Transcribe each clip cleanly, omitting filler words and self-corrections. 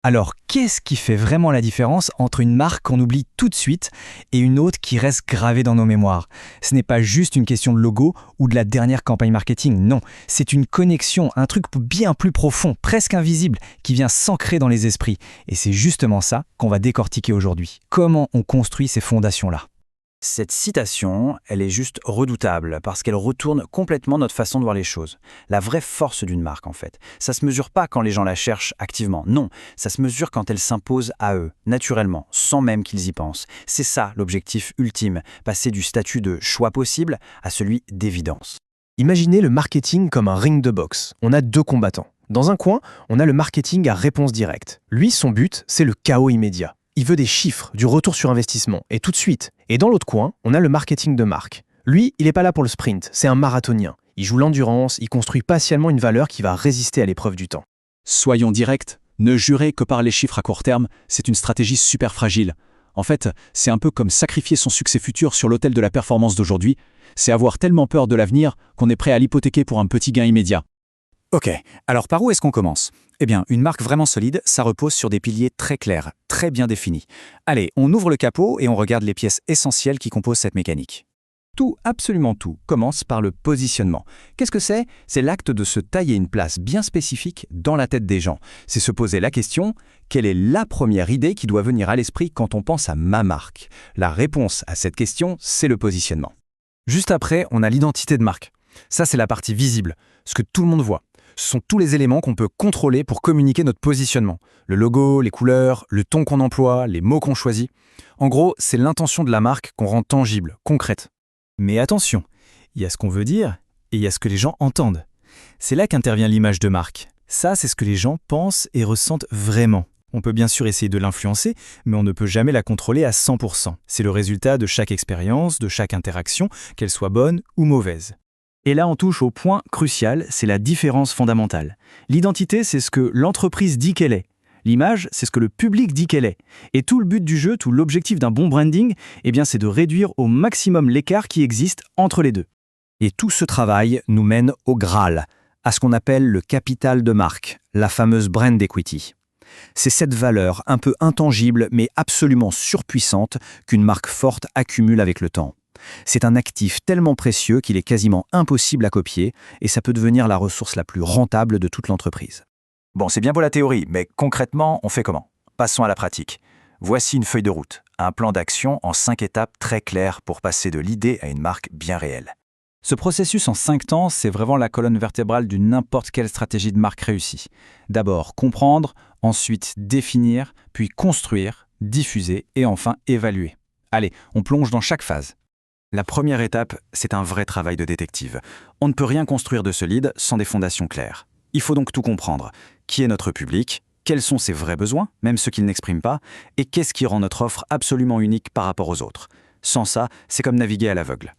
Alors, qu'est-ce qui fait vraiment la différence entre une marque qu'on oublie tout de suite et une autre qui reste gravée dans nos mémoires? Ce n'est pas juste une question de logo ou de la dernière campagne marketing, non. C'est une connexion, un truc bien plus profond, presque invisible, qui vient s'ancrer dans les esprits. Et c'est justement ça qu'on va décortiquer aujourd'hui. Comment on construit ces fondations-là? Cette citation, elle est juste redoutable parce qu'elle retourne complètement notre façon de voir les choses. La vraie force d'une marque, en fait. Ça se mesure pas quand les gens la cherchent activement. Non, ça se mesure quand elle s'impose à eux, naturellement, sans même qu'ils y pensent. C'est ça l'objectif ultime, passer du statut de choix possible à celui d'évidence. Imaginez le marketing comme un ring de boxe. On a deux combattants. Dans un coin, on a le marketing à réponse directe. Lui, son but, c'est le chaos immédiat. Il veut des chiffres, du retour sur investissement, et tout de suite. Et dans l'autre coin, on a le marketing de marque. Lui, il n'est pas là pour le sprint, c'est un marathonien. Il joue l'endurance, il construit patiemment une valeur qui va résister à l'épreuve du temps. Soyons directs, ne jurer que par les chiffres à court terme, c'est une stratégie super fragile. En fait, c'est un peu comme sacrifier son succès futur sur l'autel de la performance d'aujourd'hui. C'est avoir tellement peur de l'avenir qu'on est prêt à l'hypothéquer pour un petit gain immédiat. Ok, alors par où est-ce qu'on commence? Eh bien, une marque vraiment solide, ça repose sur des piliers très clairs, très bien définis. Allez, on ouvre le capot et on regarde les pièces essentielles qui composent cette mécanique. Tout, absolument tout, commence par le positionnement. Qu'est-ce que c'est? C'est l'acte de se tailler une place bien spécifique dans la tête des gens. C'est se poser la question, quelle est la première idée qui doit venir à l'esprit quand on pense à ma marque? La réponse à cette question, c'est le positionnement. Juste après, on a l'identité de marque. Ça, c'est la partie visible, ce que tout le monde voit. Ce sont tous les éléments qu'on peut contrôler pour communiquer notre positionnement. Le logo, les couleurs, le ton qu'on emploie, les mots qu'on choisit. En gros, c'est l'intention de la marque qu'on rend tangible, concrète. Mais attention, il y a ce qu'on veut dire et il y a ce que les gens entendent. C'est là qu'intervient l'image de marque. Ça, c'est ce que les gens pensent et ressentent vraiment. On peut bien sûr essayer de l'influencer, mais on ne peut jamais la contrôler à 100%. C'est le résultat de chaque expérience, de chaque interaction, qu'elle soit bonne ou mauvaise. Et là, on touche au point crucial, c'est la différence fondamentale. L'identité, c'est ce que l'entreprise dit qu'elle est. L'image, c'est ce que le public dit qu'elle est. Et tout le but du jeu, tout l'objectif d'un bon branding, eh bien, c'est de réduire au maximum l'écart qui existe entre les deux. Et tout ce travail nous mène au Graal, à ce qu'on appelle le capital de marque, la fameuse brand equity. C'est cette valeur un peu intangible mais absolument surpuissante qu'une marque forte accumule avec le temps. C'est un actif tellement précieux qu'il est quasiment impossible à copier et ça peut devenir la ressource la plus rentable de toute l'entreprise. Bon, c'est bien beau la théorie, mais concrètement, on fait comment? Passons à la pratique. Voici une feuille de route, un plan d'action en 5 étapes très claires pour passer de l'idée à une marque bien réelle. Ce processus en 5 temps, c'est vraiment la colonne vertébrale d'une n'importe quelle stratégie de marque réussie. D'abord comprendre, ensuite définir, puis construire, diffuser et enfin évaluer. Allez, on plonge dans chaque phase. La première étape, c'est un vrai travail de détective. On ne peut rien construire de solide sans des fondations claires. Il faut donc tout comprendre. Qui est notre public? Quels sont ses vrais besoins, même ceux qu'il n'exprime pas? Et qu'est-ce qui rend notre offre absolument unique par rapport aux autres? Sans ça, c'est comme naviguer à l'aveugle.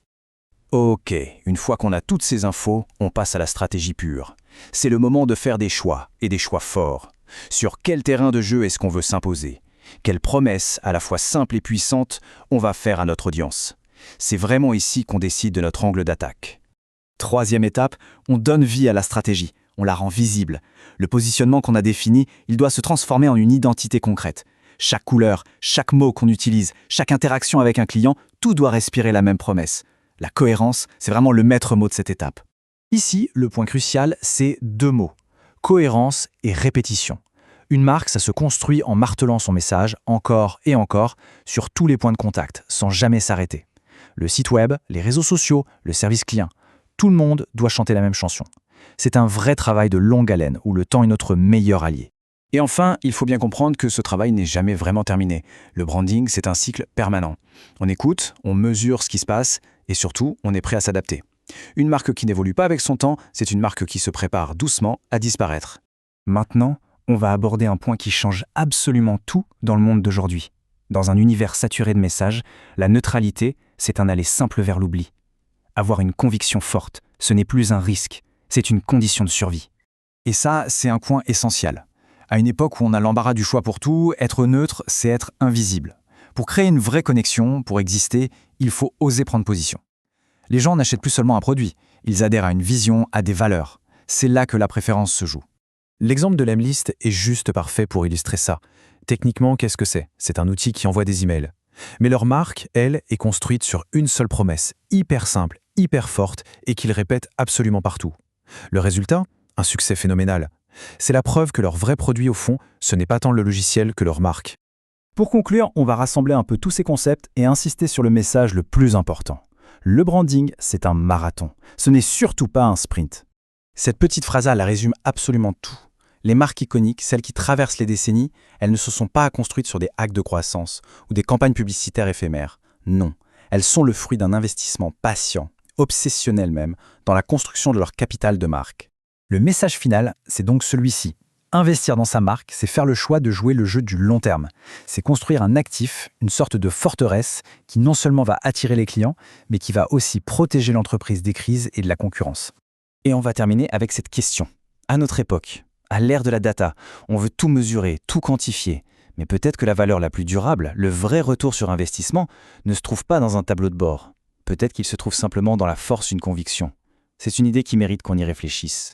Ok, une fois qu'on a toutes ces infos, on passe à la stratégie pure. C'est le moment de faire des choix, et des choix forts. Sur quel terrain de jeu est-ce qu'on veut s'imposer? Quelles promesses, à la fois simples et puissantes, on va faire à notre audience? C'est vraiment ici qu'on décide de notre angle d'attaque. Troisième étape, on donne vie à la stratégie, on la rend visible. Le positionnement qu'on a défini, il doit se transformer en une identité concrète. Chaque couleur, chaque mot qu'on utilise, chaque interaction avec un client, tout doit respirer la même promesse. La cohérence, c'est vraiment le maître mot de cette étape. Ici, le point crucial, c'est 2 mots. Cohérence et répétition. Une marque, ça se construit en martelant son message encore et encore sur tous les points de contact, sans jamais s'arrêter. Le site web, les réseaux sociaux, le service client. Tout le monde doit chanter la même chanson. C'est un vrai travail de longue haleine où le temps est notre meilleur allié. Et enfin, il faut bien comprendre que ce travail n'est jamais vraiment terminé. Le branding, c'est un cycle permanent. On écoute, on mesure ce qui se passe et surtout, on est prêt à s'adapter. Une marque qui n'évolue pas avec son temps, c'est une marque qui se prépare doucement à disparaître. Maintenant, on va aborder un point qui change absolument tout dans le monde d'aujourd'hui. Dans un univers saturé de messages, la neutralité, c'est un aller simple vers l'oubli. Avoir une conviction forte, ce n'est plus un risque, c'est une condition de survie. Et ça, c'est un point essentiel. À une époque où on a l'embarras du choix pour tout, être neutre, c'est être invisible. Pour créer une vraie connexion, pour exister, il faut oser prendre position. Les gens n'achètent plus seulement un produit, ils adhèrent à une vision, à des valeurs. C'est là que la préférence se joue. L'exemple de l'Emlist est juste parfait pour illustrer ça. Techniquement, qu'est-ce que c'est? C'est un outil qui envoie des emails. Mais leur marque, elle, est construite sur une seule promesse, hyper simple, hyper forte, et qu'ils répètent absolument partout. Le résultat? Un succès phénoménal. C'est la preuve que leur vrai produit, au fond, ce n'est pas tant le logiciel que leur marque. Pour conclure, on va rassembler un peu tous ces concepts et insister sur le message le plus important. Le branding, c'est un marathon. Ce n'est surtout pas un sprint. Cette petite phrase-là, elle résume absolument tout. Les marques iconiques, celles qui traversent les décennies, elles ne se sont pas construites sur des hacks de croissance ou des campagnes publicitaires éphémères. Non, elles sont le fruit d'un investissement patient, obsessionnel même, dans la construction de leur capital de marque. Le message final, c'est donc celui-ci. Investir dans sa marque, c'est faire le choix de jouer le jeu du long terme. C'est construire un actif, une sorte de forteresse qui non seulement va attirer les clients, mais qui va aussi protéger l'entreprise des crises et de la concurrence. Et on va terminer avec cette question. À notre époque, à l'ère de la data, on veut tout mesurer, tout quantifier. Mais peut-être que la valeur la plus durable, le vrai retour sur investissement, ne se trouve pas dans un tableau de bord. Peut-être qu'il se trouve simplement dans la force d'une conviction. C'est une idée qui mérite qu'on y réfléchisse.